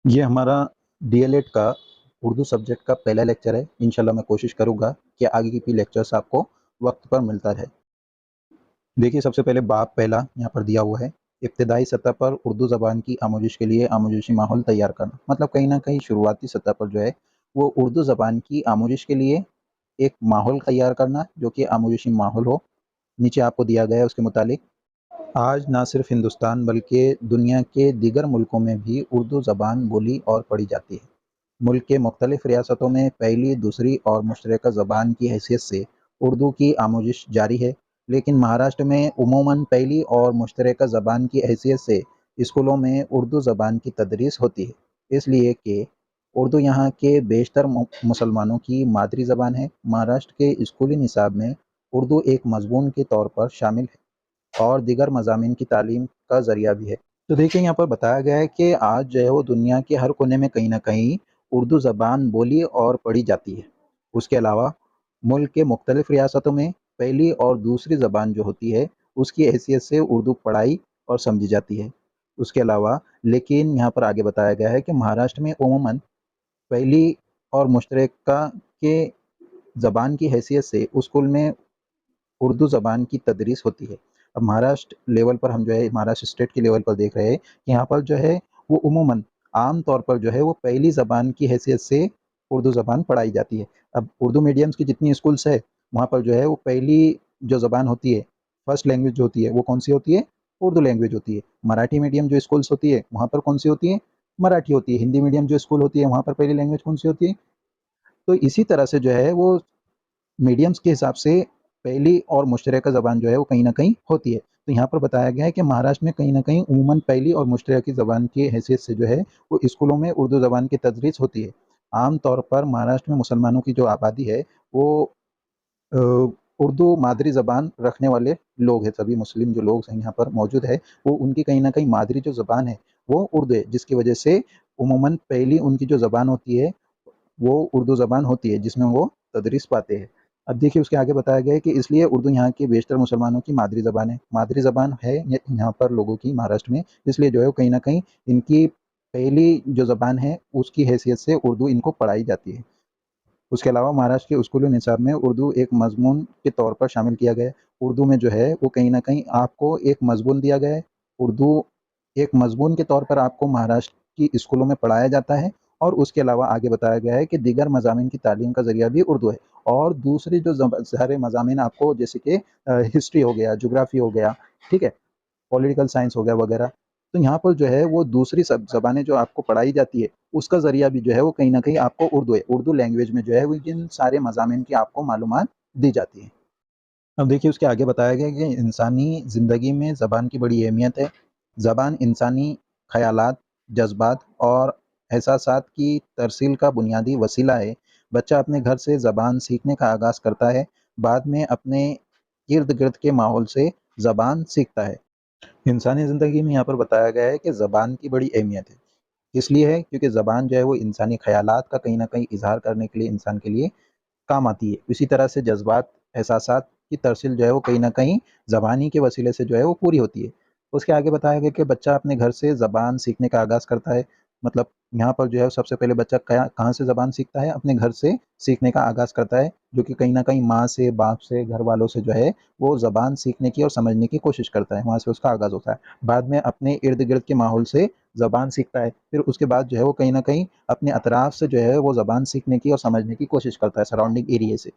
ये हमारा डीएलएड का उर्दू सब्जेक्ट का पहला लेक्चर है। इंशाल्लाह मैं कोशिश करूँगा कि आगे की भी लेक्चर्स आपको वक्त पर मिलता रहे। देखिए, सबसे पहले बाब पहला यहाँ पर दिया हुआ है, इब्तदाई सतह पर उर्दू ज़बान की आमोजिश के लिए आमोजिशी माहौल तैयार करना। मतलब कहीं ना कहीं शुरुआती सतह पर जो है वो उर्दू ज़बान की आमोजिश के लिए एक माहौल तैयार करना जो कि आमोजिशी माहौल हो। नीचे आपको दिया गया है उसके मुतालिक आज ना सिर्फ हिंदुस्तान बल्कि दुनिया के दीगर मुल्कों में भी उर्दू ज़बान बोली और पढ़ी जाती है। मुल्क के मुख्तलिफ रियासतों में पहली, दूसरी और मुश्तरका ज़बान की हैसियत से उर्दू की आमोजिश जारी है, लेकिन महाराष्ट्र में उमूमन पहली और मुश्तरका ज़बान की हैसियत से स्कूलों में उर्दू ज़बान की तदरीस होती है, इसलिए कि उर्दू यहाँ के बेशतर मुसलमानों की मादरी ज़बान है। महाराष्ट्र के स्कूली निसाब में उर्दू एक मज़मून के तौर पर शामिल है और दीगर मज़ामीन की तालीम का ज़रिया भी है। तो देखिए, यहाँ पर बताया गया है कि आज जो है वो दुनिया के हर कोने में कहीं ना कहीं उर्दू ज़बान बोली और पढ़ी जाती है। उसके अलावा मुल्क के मुख्तलिफ रियासतों में पहली और दूसरी ज़बान जो होती है उसकी हैसियत से उर्दू पढ़ाई और समझी जाती है। उसके अलावा लेकिन यहाँ पर आगे बताया गया है कि महाराष्ट्र में उमूमन पहली और मुश्तरका के ज़बान की हैसियत से स्कूल में उर्दू ज़बान की तदरीस होती है। अब महाराष्ट्र लेवल पर हम जो है महाराष्ट्र स्टेट के लेवल पर देख रहे हैं कि यहाँ पर जो है वो उमूमन आम तौर पर जो है वो पहली ज़बान की हैसियत से उर्दू ज़बान पढ़ाई जाती है। अब उर्दू मीडियम्स की जितनी स्कूल्स है वहाँ पर जो है वो पहली जो ज़बान होती है, फर्स्ट लैंग्वेज जो होती है वो कौन सी होती है? उर्दू लैंग्वेज होती है। मराठी मीडियम जो स्कूल्स होती है वहाँ पर कौन सी होती है? मराठी होती है। हिंदी मीडियम जो स्कूल होती है वहाँ पर पहली लैंग्वेज कौन सी होती है? तो इसी तरह से जो है वो मीडियम्स के हिसाब से पहली और मुश्तरका ज़बान जो है वो कहीं न कहीं होती है। तो यहाँ पर बताया गया है कि महाराष्ट्र में कहीं न कहीं उमूमन पहली और मुश्तरकी ज़बान की हैसियत से जो है वो स्कूलों में उर्दू ज़बान की तदरीस होती है। आम तौर पर महाराष्ट्र में मुसलमानों की जो आबादी है वो अ, उर्दू मादरी ज़बान रखने वाले लोग हैं। सभी मुस्लिम जो लोग हैं यहाँ पर मौजूद है वो उनकी कहीं न कहीं मादरी जो ज़बान है वो उर्दू है, जिसकी वजह से उमूमन पहली उनकी जो ज़बान होती है वो उर्दू ज़बान होती है जिसमें वो तदरीस पाते हैं। अब देखिए उसके आगे बताया गया है कि इसलिए उर्दू यहाँ के बेशतर मुसलमानों की मादरी ज़बान है। मादरी ज़बान है यहाँ पर लोगों की महाराष्ट्र में, इसलिए जो है वो कहीं न कहीं इनकी पहली जो ज़बान है उसकी हैसियत से उर्दू इनको पढ़ाई जाती है। उसके अलावा महाराष्ट्र के स्कूली निसाब में उर्दू एक मज़मून के तौर पर शामिल किया गया है। उर्दू में जो है वो कहीं न कहीं आपको एक मज़मून दिया गया है। उर्दू एक मज़मून के तौर पर आपको महाराष्ट्र की स्कूलों में पढ़ाया जाता है और उसके अलावा आगे बताया गया है कि दीगर मज़ामीन की तालीम का ज़रिया भी उर्दू है। और दूसरी जो सारे मज़ामीन आपको जैसे कि हिस्ट्री हो गया, ज्योग्राफी हो गया, ठीक है? पॉलिटिकल साइंस हो गया वगैरह। तो यहाँ पर जो है वो दूसरी सब ज़बानें जो आपको पढ़ाई जाती है, उसका ज़रिया भी जो है वो कहीं न कहीं आपको उर्दू है। उर्दू लैंग्वेज में जो है वो इन सारे मज़ामीन की आपको मालूमात दी जाती है। अब देखिए उसके आगे बताया गया कि इंसानी ज़िंदगी में ज़बान की बड़ी अहमियत है। ज़बान इंसानी ख़यालात, जज़्बात और एहसासात की तरसील का बुनियादी वसीला है। बच्चा अपने घर से ज़बान सीखने का आगाज़ करता है, बाद में अपने इर्द-गिर्द के माहौल से ज़बान सीखता है। इंसानी ज़िंदगी में यहाँ पर बताया गया है कि ज़बान की बड़ी अहमियत है। इसलिए है क्योंकि ज़बान जो है वो इंसानी ख़यालात का कहीं न कहीं इज़हार करने के लिए इंसान के लिए काम आती है। इसी तरह से जज़्बात, एहसासात की तरसील जो है वो कहीं न कहीं ज़बान ही के वसीले से जो है वो पूरी होती है। उसके आगे बताया गया कि बच्चा अपने घर से ज़बान सीखने का आगाज़ करता है। मतलब यहाँ पर जो है सबसे पहले बच्चा कहाँ से ज़बान सीखता है? अपने घर से सीखने का आगाज़ करता है, जो कि कहीं न कहीं माँ से, बाप से, घर वालों से जो है वो ज़बान सीखने की और समझने की कोशिश करता है, वहाँ से उसका आगाज़ होता है। बाद में अपने इर्द-गिर्द के माहौल से ज़बान सीखता है, फिर उसके बाद जो है वो कहीं न कहीं अपने अतराफ से जो है वो ज़बान सीखने की और समझने की कोशिश करता है, सराउंडिंग एरिया से।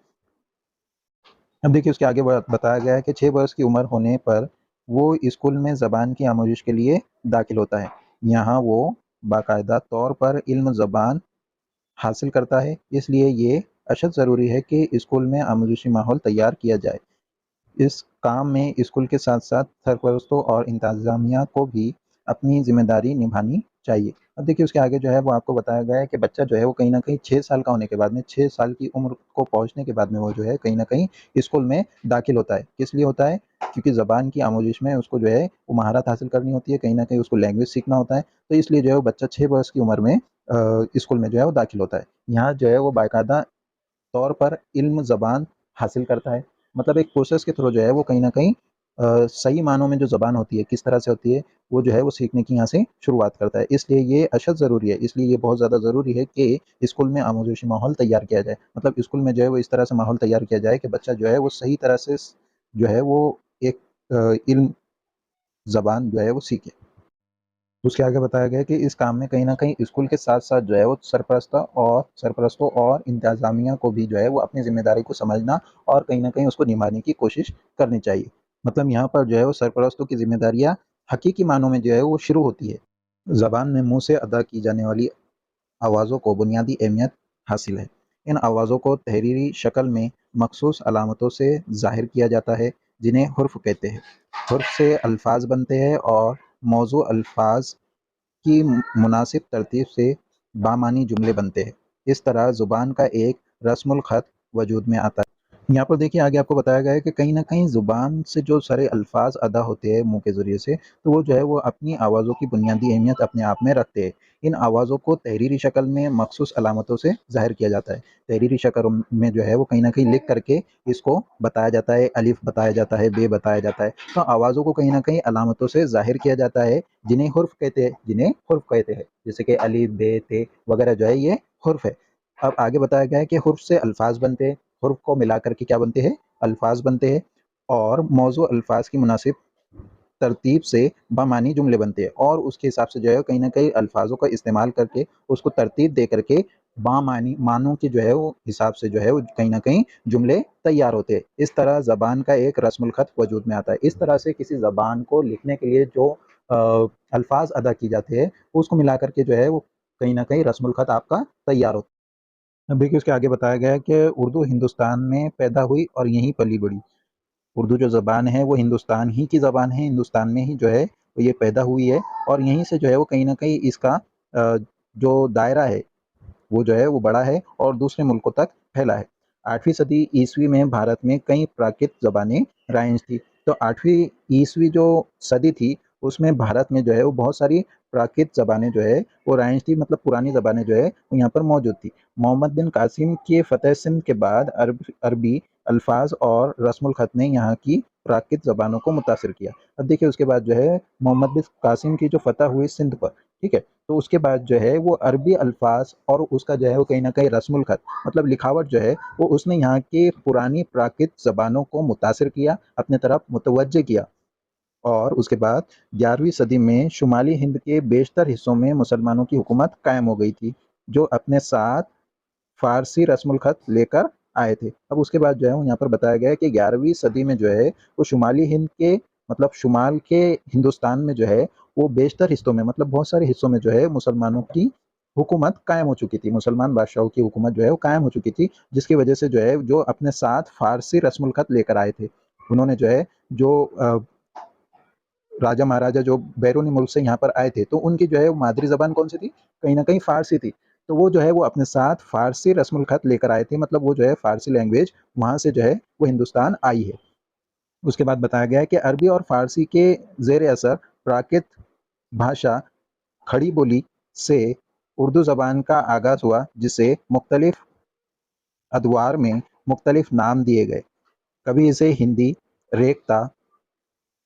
अब देखिए उसके आगे बताया गया है कि 6 वर्ष की उम्र होने पर वो स्कूल में ज़बान की आमोज़िश के लिए दाखिल होता है। यहाँ वो बाकायदा तौर पर इल्म ज़बान हासिल करता है, इसलिए ये अशद ज़रूरी है कि स्कूल में आमोज़िशी माहौल तैयार किया जाए। इस काम में स्कूल के साथ-साथ सरपरस्तों और इंतज़ामिया को भी अपनी ज़िम्मेदारी निभानी चाहिए। अब देखिए उसके आगे जो है वो आपको बताया गया है कि बच्चा जो है वो कहीं न कहीं 6 साल का होने के बाद में 6 साल की उम्र को पहुँचने के बाद में वो जो है कहीं न कहीं स्कूल में दाखिल होता है। किस लिए होता है? क्योंकि ज़बान की आमोज़िश में उसको जो है वो महारत हासिल करनी होती है, कहीं न कहीं उसको लैंग्वेज सीखना होता है। तो इसलिए जो है वो बच्चा 6 वर्ष की उम्र में स्कूल में जो है वो दाखिल होता है। यहाँ जो है वो बाकायदा तौर पर इल्म ज़बान हासिल करता है। मतलब एक प्रोसेस के थ्रू जो है वो कहीं न कहीं सही मानों में जो ज़बान होती है किस तरह से होती है, वो जो है वो सीखने की यहाँ से शुरुआत करता है। इसलिए ये अशद ज़रूरी है, इसलिए ये बहुत ज़्यादा ज़रूरी है कि स्कूल में आमोज़ेशी माहौल तैयार किया जाए। मतलब स्कूल में जो है वो इस तरह से माहौल तैयार किया जाए कि बच्चा जो है वो सही तरह से जो है वो एक इल्म ज़बान जो है वो सीखे। उसके आगे बताया गया है कि इस काम में कहीं न कहीं स्कूल के साथ-साथ जो है वो सरपरस्तों और इंतज़ामिया को भी जो है वो अपनी ज़िम्मेदारी को समझना और कहीं न कहीं उसको निभाने की कोशिश करनी चाहिए। मतलब यहाँ पर जो है वो सरपरस्तों की ज़िम्मेदारियाँ हकीकी मानों में जो है वो शुरू होती है। ज़बान में मुँह से अदा की जाने वाली आवाज़ों को बुनियादी अहमियत हासिल है। इन आवाज़ों को तहरीरी शक्ल में मखसूस अलामतों से ज़ाहिर किया जाता है, जिन्हें हुर्फ़ कहते हैं। हुर्फ़ से अल्फ़ाज़ बनते हैं और मौज़ू अल्फ़ाज़ की मुनासिब तरतीब से बामानी जुमले बनते हैं। इस तरह ज़ुबान का एक रस्मुल ख़त वजूद में आता है। यहाँ पर देखिए आगे आपको बताया गया है कि कहीं न कहीं ज़ुबान से जो सारे अल्फ़ाज़ अदा होते हैं मुँह के ज़रिए से, तो वो जो है वो अपनी आवाज़ों की बुनियादी अहमियत अपने आप में रखते हैं। इन आवाज़ों को तहरीरी शक्ल में मख़सूस अलामतों से ज़ाहिर किया जाता है। तहरीरी शक्ल में जो है वो कहीं न कहीं लिख कर के इसको बताया जाता है, अलिफ़ बताया जाता है, बे बताया जाता है। तो आवाज़ों को कहीं न कहीं अलामतों से ज़ाहिर किया जाता है, जिन्हें हुर्फ़ कहते हैं। जैसे कि अलिफ़, बे, ते वगैरह जो है ये हुर्फ़ है। अब आगे बताया गया है कि हुर्फ़ से अल्फ़ाज़ बनते हैं, हुर्फ़ को मिला कर के क्या बनते हैं? अल्फ़ाज़ बनते हैं और मौज़ू अल्फ़ाज़ की मुनासिब तरतीब से बामानी जुमले बनते हैं और उसके हिसाब से जो है कहीं न कहीं अल्फ़ाज़ों का इस्तेमाल करके उसको तरतीब दे करके बामानी मानों के जो है वो हिसाब से जो है वो कहीं न कहीं जुमले तैयार होते हैं। इस तरह ज़बान का एक रस्मुल ख़त वजूद में आता है। इस तरह से किसी ज़बान को लिखने के लिए जो अल्फ़ाज़ अदा किए जाते हैं, उसको मिला कर के जो है वो कहीं न कहीं रस्मुल ख़त आपका तैयार होता है। अब देखिए उसके आगे बताया गया है कि उर्दू हिंदुस्तान में पैदा हुई और यहीं पली-बड़ी। उर्दू जो ज़बान है वो हिंदुस्तान ही की ज़बान है, हिंदुस्तान में ही जो है वो ये पैदा हुई है और यहीं से जो है वो कहीं न कहीं इसका जो दायरा है वो जो है वो बड़ा है और दूसरे मुल्कों तक फैला है। 8वीं सदी ईस्वी में भारत में कई प्राकृत ज़बानें राइज थी। तो 8वीं ईस्वी जो सदी थी उसमें भारत में जो है वो बहुत सारी प्राकृत ज़बानें जो है वो राइज थी, मतलब पुरानी ज़बानें जो है वो यहाँ पर मौजूद थी। मोहम्मद बिन कासिम के फ़तह सिंध के बाद अरबी अल्फ़ाज़ और रस्मुल ख़त ने यहाँ की प्राकृत ज़बानों को मुतासिर किया। अब देखिए उसके बाद जो है मोहम्मद बिन कासिम की जो फ़तह हुई सिंध पर, ठीक है? तो उसके बाद जो है वो अरबी अल्फ़ाज़ और उसका जो है वो कहीं न कहीं रस्मुल ख़त मतलब लिखावट जो है वो उसने यहाँ की पुरानी प्राकृत ज़बानों को मुतासिर किया, अपने तरफ मुतवज्जे किया। और उसके बाद 11वीं सदी में शुमाली हिंद के बेशतर हिस्सों में मुसलमानों की हुकूमत कायम हो गई थी, जो अपने साथ फ़ारसी रस्मुल ख़त लेकर आए थे। अब उसके बाद जो है वो यहाँ पर बताया गया है कि 11वीं सदी में जो है वो शुमाली हिंद के मतलब शुमाल के हिंदुस्तान में जो है वो बेशतर हिस्सों में मतलब बहुत सारे हिस्सों में जो है मुसलमानों की हुकूमत कायम हो चुकी थी। मुसलमान बादशाहों की हुकूमत जो है वो कायम हो चुकी थी, जिसकी वजह से जो है जो अपने साथ फ़ारसी रस्मुल ख़त लेकर आए थे। उन्होंने जो है जो राजा महाराजा जो बैरूनी मुल्क से यहाँ पर आए थे, तो उनकी जो है वो मादरी ज़बान कौन-सी थी? कहीं न कहीं फ़ारसी थी। तो वो जो है वो अपने साथ फ़ारसी रस्मुल ख़त लेकर आए थे, मतलब वो जो है फ़ारसी लैंग्वेज वहाँ से जो है वो हिंदुस्तान आई है। उसके बाद बताया गया है कि अरबी और फ़ारसी के ज़ेर असर प्राकृत भाषा खड़ी बोली से उर्दू ज़बान का आगाज़ हुआ, जिसे मुख्तलिफ़ अदवार में मुख्तलिफ़ नाम दिए गए। कभी इसे हिंदी, रेख्ता,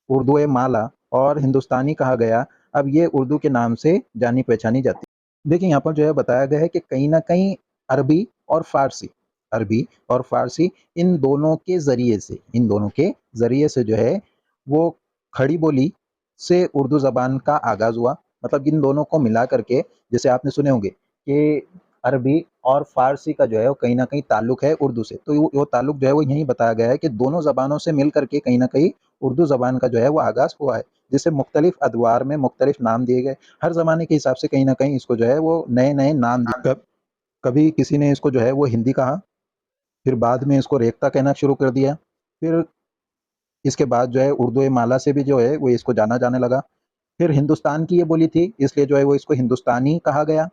उर्दू माला और हिंदुस्तानी कहा गया। अब ये उर्दू के नाम से जानी-पहचानी जाती है। देखिए यहाँ पर जो है बताया गया है कि कहीं न कहीं अरबी और फ़ारसी अरबी और फ़ारसी इन दोनों के ज़रिए से जो है वो खड़ी बोली से उर्दू ज़बान का आगाज़ हुआ। मतलब इन दोनों को मिला कर के जैसे आपने सुने होंगे कि अरबी और फ़ारसी का जो है वो कहीं न कहीं ताल्लुक है उर्दू से। तो वो ताल्लुक जो है वो यहीं बताया गया है कि दोनों ज़बानों से मिल कर के कहीं न कहीं उर्दू ज़बान का जो है वो आगाज़ हुआ है, जिसे मुख्तलिफ़ अदवार में मुख्तलिफ़ नाम दिए गए। हर ज़माने के हिसाब से कहीं न कहीं इसको जो है वो नए-नए नाम दिए। कभी किसी ने इसको जो है वो हिंदी कहा, फिर बाद में इसको रेख्ता कहना शुरू कर दिया, फिर इसके बाद जो है उर्दू माला से भी जो है वो इसको जाना जाने लगा। फिर हिंदुस्तान की ये बोली थी, इसलिए जो है वो इसको हिंदुस्तानी कहा गया।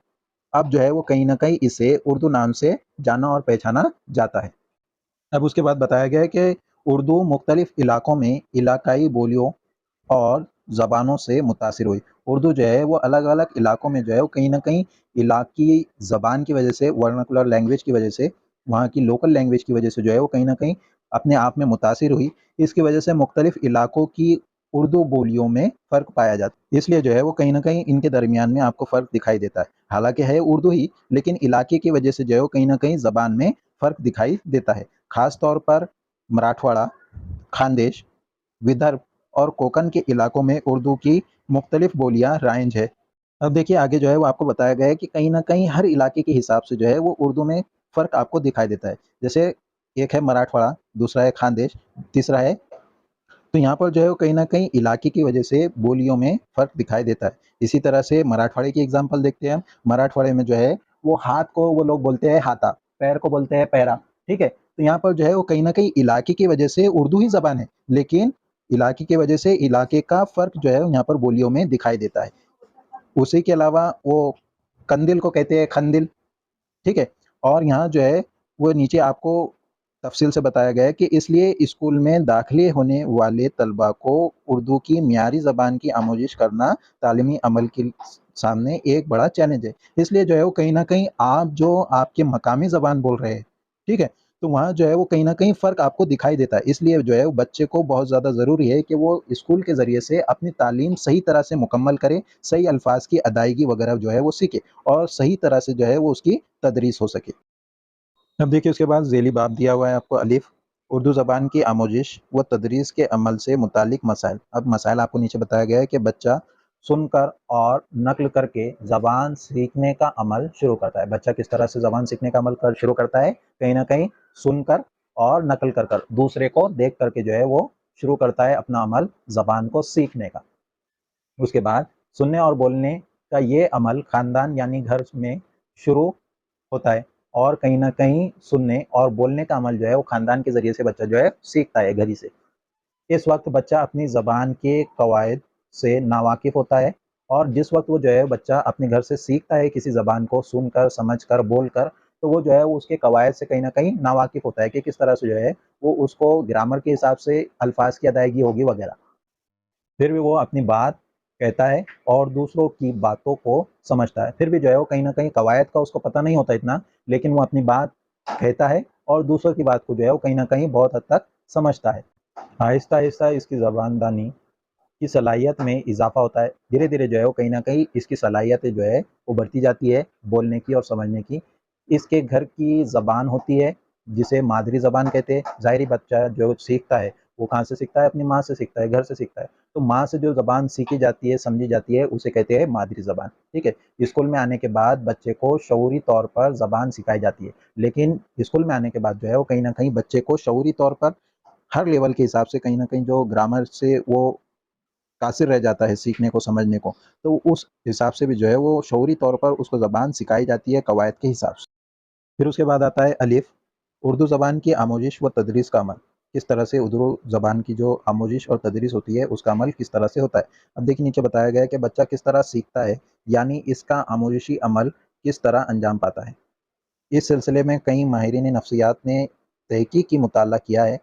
अब जो है वो कहीं न कहीं इसे उर्दू नाम से जाना और पहचाना जाता है। अब उसके बाद बताया गया है कि उर्दू मुख्तलिफ़ इलाकों में इलाकाई बोलियों और ज़बानों से मुतासिर हुई। उर्दू जो है वो अलग-अलग इलाकों में जो है वो कहीं न कहीं इलाक़ाई ज़बान की वजह से, वर्नाकुलर लैंग्वेज की वजह से, वहाँ की लोकल लैंग्वेज की वजह से जो है वो कहीं न कहीं अपने आप में मुतासिर हुई। इसकी वजह से मुख्तलिफ इलाकों की उर्दू बोलियों में फ़र्क पाया जाता है, इसलिए जो है वो कहीं ना कहीं इनके दरमियान में आपको फ़र्क दिखाई देता है। हालांकि है उर्दू ही, लेकिन इलाके की वजह से जो है वो कहीं ना कहीं ज़बान में फ़र्क दिखाई देता है। ख़ास तौर पर मराठवाड़ा, खानदेश, विदर्भ और कोंकण के इलाकों में उर्दू की मुख्तलिफ बोलियाँ राइज है। अब देखिए आगे जो है वो आपको बताया गया है कि कहीं न कहीं हर इलाके के हिसाब से जो है वो उर्दू में फ़र्क आपको दिखाई देता है। जैसे एक है मराठवाड़ा, दूसरा है खानदेश, तीसरा है, तो यहाँ पर जो है वो कहीं न कहीं इलाके की वजह से बोलियों में फ़र्क दिखाई देता है। इसी तरह से मराठवाड़े की एग्ज़ाम्पल देखते हैं हम। मराठवाड़े में जो है वो हाथ को वो लोग बोलते हैं हाता, पैर को बोलते हैं पैरा, ठीक है? तो यहाँ पर जो है वो कहीं न कहीं इलाके की वजह से उर्दू ही ज़बान है, लेकिन इलाके की वजह से इलाके का फ़र्क जो है यहाँ पर बोलियों में दिखाई देता है। उसी के अलावा वो कंदिल को कहते हैं खंदिल, ठीक है? और यहाँ जो है वो नीचे आपको तफ़सील से बताया गया है कि इसलिए स्कूल में दाखिले होने वाले तलबा को उर्दू की मियारी ज़बान की आमोज़िश करना तालीमी अमल के सामने एक बड़ा चैलेंज है। इसलिए जो है वो कहीं न कहीं आप जो आपके मकामी ज़बान बोल रहे हैं, ठीक है? तो वहाँ जो है वो कहीं न कहीं फ़र्क आपको दिखाई देता है। इसलिए जो है वो बच्चे को बहुत ज़्यादा ज़रूरी है कि वो स्कूल के ज़रिए से अपनी तालीम सही तरह से मुकम्मल करे, सही अल्फ़ाज़ की अदायगी वगैरह जो है वो सीखे और सही तरह से जो है वो उसकी तदरीस हो सके। अब देखिए उसके बाद ज़ेली बाब दिया हुआ है आपको अलिफ, उर्दू ज़बान की आमोज़िश व तदरीस के अमल से मुतालिक मसाइल। अब मसाइल आपको नीचे बताया गया है कि बच्चा सुनकर और नक़ल करके ज़बान सीखने का अमल शुरू करता है। बच्चा किस तरह से ज़बान सीखने का अमल शुरू करता है? कहीं न कहीं सुनकर और नक़ल कर कर, दूसरे को देख कर के जो है वो शुरू करता है अपना अमल ज़बान को सीखने का। उसके बाद सुनने और बोलने का ये अमल ख़ानदान यानी घर में शुरू होता है और कहीं न कहीं सुनने और बोलने का अमल जो है वो ख़ानदान के ज़रिए से बच्चा जो है सीखता है घर ही से। इस वक़्त बच्चा अपनी ज़बान के कवायद से नावाकिफ़ होता है और जिस वक़्त वो जो है बच्चा अपने घर से सीखता है किसी ज़बान को सुनकर, समझकर, बोलकर, तो वो जो है वो उसके कवायद से कहीं न कहीं नावाकिफ़ होता है कि किस तरह से जो है वो उसको ग्रामर के हिसाब से अल्फ़ाज़ की अदायगी होगी वग़ैरह। फिर भी वो अपनी बात कहता है और दूसरों की बातों को समझता है। फिर भी जो है वो कहीं न कहीं कवायद का उसको पता नहीं होता इतना, लेकिन वो अपनी बात कहता है और दूसरों की बात को जो है वो कहीं न कहीं बहुत हद तक समझता है। आहिस्ता-आहिस्ता इसकी ज़बानदानी की सलाहियत में इज़ाफ़ा होता है। धीरे-धीरे जो है वो कहीं न कहीं इसकी सलाहियतें जो है वो बढ़ती जाती है बोलने की और समझने की। इसके घर की ज़बान होती है जिसे मादरी ज़बान कहते हैं। ज़ाहिर ही बच्चा जो सीखता है वो कहाँ से सीखता है? अपनी माँ से सीखता है, घर से सीखता है। तो माँ से जो ज़बान सीखी जाती है, समझी जाती है उसे कहते हैं मादरी ज़बान, ठीक है? स्कूल में आने के बाद बच्चे को शऊरी तौर पर ज़बान सिखाई जाती है। लेकिन स्कूल में आने के बाद जो है वो कहीं न कहीं बच्चे को शऊरी तौर पर हर लेवल के हिसाब से कहीं न कहीं जो ग्रामर से वो कासिर रह जाता है सीखने को, समझने को, तो उस हिसाब से भी जो है वो शऊरी तौर पर उसको ज़बान सिखाई जाती है कवायद के हिसाब से। फिर उसके बाद आता है अलिफ, उर्दू ज़बान की आमोज़िश व तदरीस का अमल। किस तरह से उर्दू ज़बान की जो आमोज़िश और तदरीस होती है उसका अमल किस तरह से होता है। अब देखिए नीचे बताया गया है कि बच्चा किस तरह सीखता है, यानी इसका आमोज़िशी अमल किस तरह अंजाम पाता है। इस सिलसिले में कई माहिरीन नफ्सियात ने तहकीक की मुताला किया है।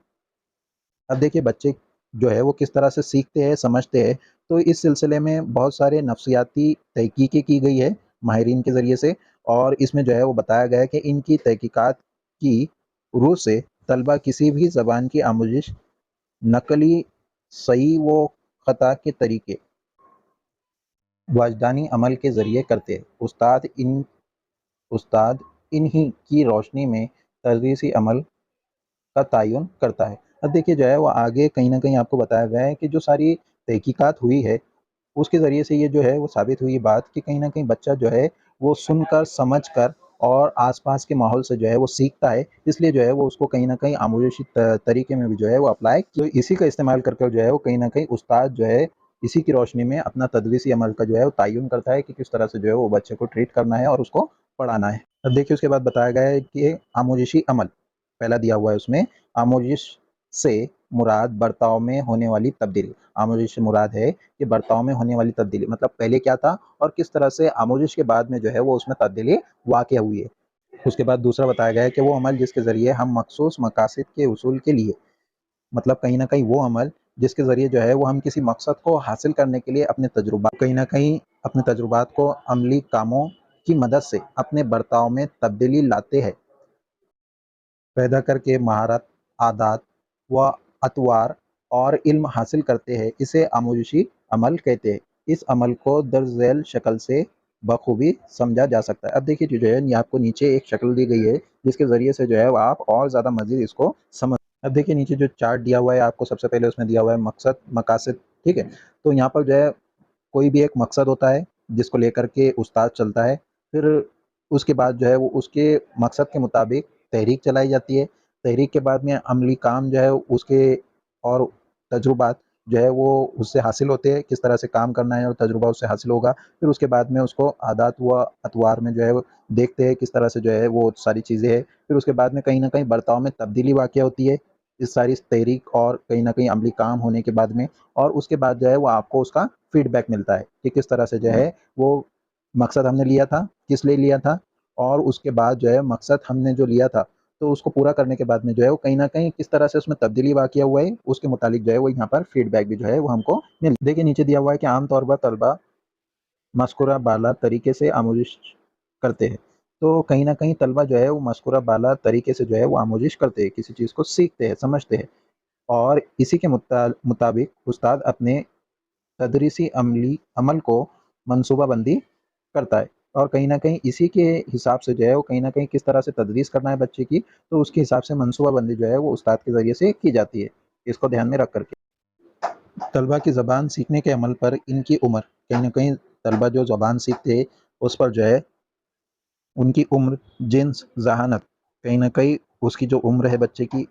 अब देखिए बच्चे जो है वो किस तरह से सीखते हैं, समझते हैं, तो इस सिलसिले में बहुत सारे नफ्सियाती तहकीकें की गई है माहिरीन के ज़रिए से और इसमें जो है वो बताया गया है कि इनकी तहकीकात की रूह से तलबा किसी भी ज़बान की आमोज़िश नकली सही व ख़ता के तरीके वजदानी अमल के ज़रिए करते हैं। उस्ताद इन्हीं की रोशनी में तदरीसी अमल का तयन करता है। अब देखिए जो है वो आगे कहीं न कहीं आपको बताया गया है कि जो सारी तहकीकात हुई है, उसके ज़रिए से ये जो है वो साबित हुई बात कि कहीं न कहीं बच्चा जो है वो सुनकर, समझकर और आस-पास के माहौल से जो है वो सीखता है। इसलिए जो है वो उसको कहीं न कहीं आमूज़ी तरीके में भी जो है वो अप्लाई तो इसी का इस्तेमाल करके जो है वो कहीं न कहीं उस्ताद जो है इसी की रोशनी में अपना तदरीसी अमल का जो है वो तयन करता है कि किस तरह से जो है वो बच्चे को ट्रीट करना है और उसको पढ़ाना है। अब देखिए उसके बाद बताया गया है कि आमोज़िशी अमल, पहला दिया हुआ है उसमें, आमोज़िश से मुराद बर्ताव में होने वाली तब्दीली। आमोज़िश से मुराद है कि बर्ताव में होने वाली तब्दीली, मतलब पहले क्या था और किस तरह से आमोज़िश के बाद में जो है वो उसमें तब्दीली वाक़या हुई है। उसके बाद दूसरा बताया गया है कि वो अमल जिसके ज़रिए हम मख़सूस मकासद के उसूल के लिए, मतलब कहीं न कहीं वो अमल जिसके ज़रिए जो है वो हम किसी मकसद को हासिल करने के लिए कहीं न कहीं अपने तजुर्बात को अमली कामों की मदद से अपने बर्ताव में तब्दीली लाते हैं, पैदा करके महारत, आदत و اطوار اور علم حاصل کرتے ہیں، اسے آموزشی عمل کہتے ہیں۔ اس عمل کو درج ذیل شکل سے بخوبی سمجھا جا سکتا ہے۔ اب دیکھیے جو ہے یہ آپ کو نیچے ایک شکل دی گئی ہے جس کے ذریعے سے جو ہے وہ آپ اور زیادہ مزید اس کو سمجھ۔ اب دیکھیے نیچے جو چارٹ دیا ہوا ہے آپ کو، سب سے پہلے اس میں دیا ہوا ہے مقصد مقاصد، ٹھیک ہے۔ تو یہاں پر جو ہے کوئی بھی ایک مقصد ہوتا ہے جس کو لے کر کے استاد چلتا ہے، پھر اس کے بعد جو ہے وہ اس کے مقصد کے مطابق تحریک چلائی جاتی ہے۔ تحریک کے بعد میں عملی کام جو ہے اس کے اور تجربات جو ہے وہ اس سے حاصل ہوتے ہیں، کس طرح سے کام کرنا ہے اور تجربہ اس سے حاصل ہوگا۔ پھر اس کے بعد میں اس کو عادات و اطوار میں جو ہے وہ دیکھتے ہیں کس طرح سے جو ہے وہ ساری چیزیں ہیں۔ پھر اس کے بعد میں کہیں نہ کہیں برتاؤ میں تبدیلی واقع ہوتی ہے اس ساری تحریک اور کہیں نہ کہیں عملی کام ہونے کے بعد میں، اور اس کے بعد جو ہے وہ آپ کو اس کا فیڈ بیک ملتا ہے کہ کس طرح سے جو ہے وہ مقصد ہم نے لیا تھا، کس لیے لیا تھا، اور اس کے بعد جو ہے مقصد ہم نے جو لیا تھا تو اس کو پورا کرنے کے بعد میں جو ہے وہ کہیں نہ کہیں کس طرح سے اس میں تبدیلی واقع ہوا ہے، اس کے متعلق جو ہے وہ یہاں پر فیڈ بیک بھی جو ہے وہ ہم کو دیکھیے نیچے دیا ہوا ہے کہ عام طور پر طلبہ مذکورہ بالا طریقے سے آموزش کرتے ہیں۔ تو کہیں نہ کہیں طلبہ جو ہے وہ مذکورہ بالا طریقے سے جو ہے وہ آموزش کرتے ہیں، کسی چیز کو سیکھتے ہیں، سمجھتے ہیں، اور اسی کے مطابق استاد اپنے تدریسی عمل کو منصوبہ بندی کرتا ہے، اور کہیں نہ کہیں اسی کے حساب سے جو ہے وہ کہیں نہ کہیں کس طرح سے تدریس کرنا ہے بچے کی، تو اس کے حساب سے منصوبہ بندی جو ہے وہ استاد کے ذریعے سے کی جاتی ہے، اس کو دھیان میں رکھ کر کے۔ طلبہ کی زبان سیکھنے کے عمل پر ان کی عمر، کہیں نہ کہیں طلبہ جو زبان سیکھتے ہیں اس پر جو ہے ان کی عمر، جنس، ذہانت، کہیں نہ کہیں اس کی جو عمر ہے بچے کی،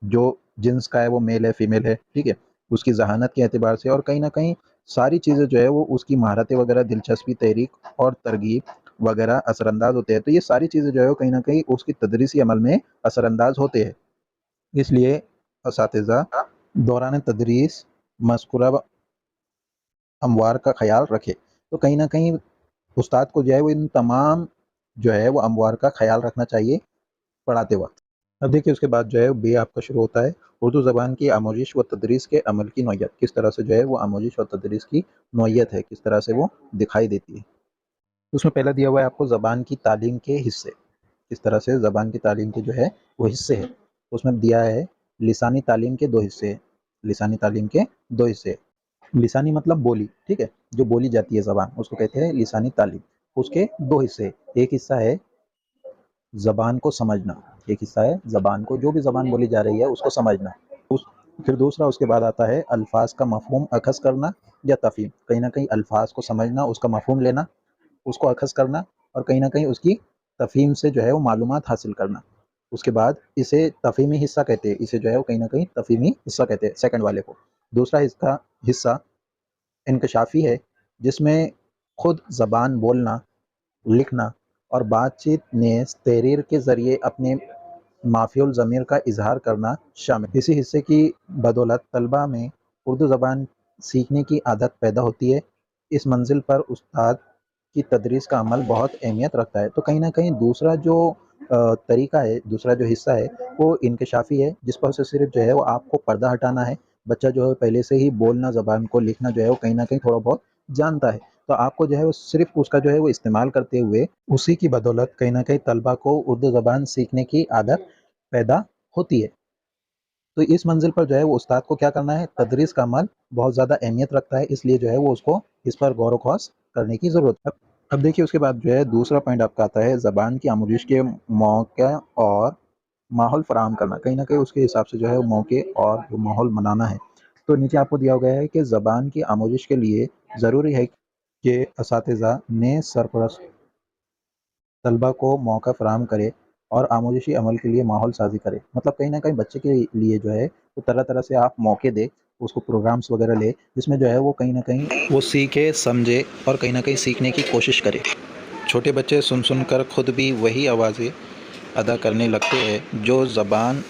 جو جنس کا ہے وہ میل ہے فیمیل ہے، ٹھیک ہے، اس کی ذہانت کے اعتبار سے، اور کہیں نہ کہیں ساری چیزیں جو ہے وہ اس کی مہارتیں وغیرہ، دلچسپی، تحریک اور ترغیب وغیرہ اثر انداز ہوتے ہیں۔ تو یہ ساری چیزیں جو ہے وہ کہیں نہ کہیں اس کی تدریسی عمل میں اثر انداز ہوتے ہیں۔ اس لیے اساتذہ دوران تدریس مذکورہ اموار کا خیال رکھے۔ تو کہیں نہ کہیں استاد کو جو ہے وہ ان تمام جو ہے وہ اموار کا خیال رکھنا چاہیے پڑھاتے وقت۔ اب دیکھیے اس کے بعد جو ہے بے آپ کا شروع ہوتا ہے، اردو زبان کی آموزش و تدریس کے عمل کی نوعیت، کس طرح سے جو ہے وہ آموزش و تدریس کی نوعیت ہے، کس طرح سے وہ دکھائی دیتی ہے۔ اس میں پہلا دیا ہوا ہے آپ کو زبان کی تعلیم کے حصے، کس طرح سے زبان کی تعلیم کے جو ہے وہ حصے ہیں۔ اس میں دیا ہے لسانی تعلیم کے 2 حصے ہیں، لسانی تعلیم کے 2 حصے ہیں۔ لسانی مطلب بولی، ٹھیک ہے، جو بولی جاتی ہے زبان، اس کو کہتے ہیں لسانی تعلیم۔ اس کے 2 حصے، ایک حصہ ہے زبان کو سمجھنا، ایک حصہ ہے زبان کو، جو بھی زبان بولی جا رہی ہے اس کو سمجھنا۔ پھر دوسرا اس کے بعد آتا ہے الفاظ کا مفہوم اخذ کرنا یا تفہیم، کہیں نہ کہیں الفاظ کو سمجھنا، اس کا مفہوم لینا، اس کو اخذ کرنا، اور کہیں نہ کہیں اس کی تفہیم سے جو ہے وہ معلومات حاصل کرنا۔ اس کے بعد اسے تفہیمی حصہ کہتے ہیں، اسے جو ہے وہ کہیں نہ کہیں تفہیمی حصہ کہتے ہیں سیکنڈ والے کو۔ دوسرا حصہ انکشافی ہے، جس میں خود زبان بولنا، لکھنا اور بات چیت نیز تحریر کے ذریعے اپنے مافی الضمیر کا اظہار کرنا شامل۔ اسی حصے کی بدولت طلبہ میں اردو زبان سیکھنے کی عادت پیدا ہوتی ہے۔ اس منزل پر استاد کی تدریس کا عمل بہت اہمیت رکھتا ہے۔ تو کہیں نہ کہیں دوسرا جو طریقہ ہے، دوسرا جو حصہ ہے وہ انکشافی ہے، جس پر سے صرف جو ہے وہ آپ کو پردہ ہٹانا ہے۔ بچہ جو ہے پہلے سے ہی بولنا، زبان کو لکھنا جو ہے وہ کہیں نہ کہیں تھوڑا بہت جانتا ہے، تو آپ کو جو ہے وہ صرف اس کا جو ہے وہ استعمال کرتے ہوئے اسی کی بدولت کہیں نہ کہیں طلبہ کو اردو زبان سیکھنے کی عادت پیدا ہوتی ہے۔ تو اس منزل پر جو ہے وہ استاد کو کیا کرنا ہے، تدریس کا عمل بہت زیادہ اہمیت رکھتا ہے، اس لیے جو ہے وہ اس کو اس پر غور و خوض کرنے کی ضرورت ہے۔ اب دیکھیے اس کے بعد جو ہے دوسرا پوائنٹ آپ کا آتا ہے زبان کی آموزش کے موقع اور ماحول فراہم کرنا، کہیں نہ کہیں اس کے حساب سے جو ہے وہ موقع اور ماحول بنانا ہے۔ تو نیچے آپ کو دیا گیا ہے کہ زبان کی آموزش کے لیے ضروری ہے کہ اساتذہ نے سرپرست طلبہ کو موقع فراہم کرے اور آموزشی عمل کے لیے ماحول سازی کرے۔ مطلب کہیں نہ کہیں بچے کے لیے جو ہے وہ طرح طرح سے آپ موقع دے، اس کو پروگرامز وغیرہ لے، جس میں جو ہے وہ کہیں نہ کہیں وہ سیکھے، سمجھے اور کہیں نہ کہیں سیکھنے کی کوشش کرے۔ چھوٹے بچے سن کر خود بھی وہی آوازیں ادا کرنے لگتے ہیں جو زبان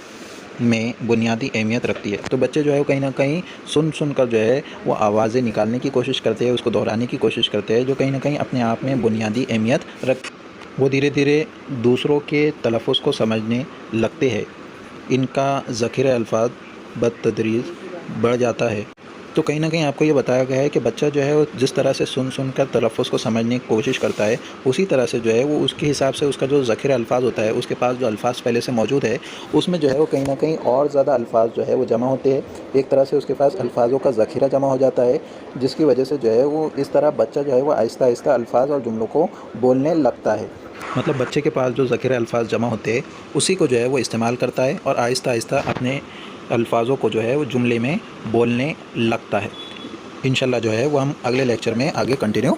میں بنیادی اہمیت رکھتی ہے۔ تو بچے جو ہے وہ کہیں نہ کہیں سن کر جو ہے وہ آوازیں نکالنے کی کوشش کرتے ہیں، اس کو دہرانے کی کوشش کرتے ہیں، جو کہیں نہ کہیں اپنے آپ میں بنیادی اہمیت رکھتی ہے۔ وہ دھیرے دھیرے دوسروں کے تلفظ کو سمجھنے لگتے ہیں، ان کا ذخیرہ الفاظ بتدریج بڑھ جاتا ہے، تو کہیں نہ کہیں آپ کو یہ بتایا گیا ہے کہ بچہ جو ہے وہ جس طرح سے سن کر تلفظ کو سمجھنے کی کوشش کرتا ہے، اسی طرح سے جو ہے وہ اس کے حساب سے اس کا جو ذخیرہ الفاظ ہوتا ہے، اس کے پاس جو الفاظ پہلے سے موجود ہے، اس میں جو ہے وہ کہیں نہ کہیں اور زیادہ الفاظ جو ہے وہ جمع ہوتے ہیں، ایک طرح سے اس کے پاس الفاظوں کا ذخیرہ جمع ہو جاتا ہے، جس کی وجہ سے جو ہے وہ اس طرح بچہ جو ہے وہ آہستہ آہستہ الفاظ اور جملوں کو بولنے لگتا ہے۔ مطلب بچے کے پاس جو ذخیرہ الفاظ جمع ہوتے ہیں اسی کو جو ہے وہ استعمال کرتا ہے اور آہستہ آہستہ اپنے الفاظوں کو جو ہے وہ جملے میں بولنے لگتا ہے۔ انشاءاللہ جو ہے وہ ہم اگلے لیکچر میں آگے کنٹینیو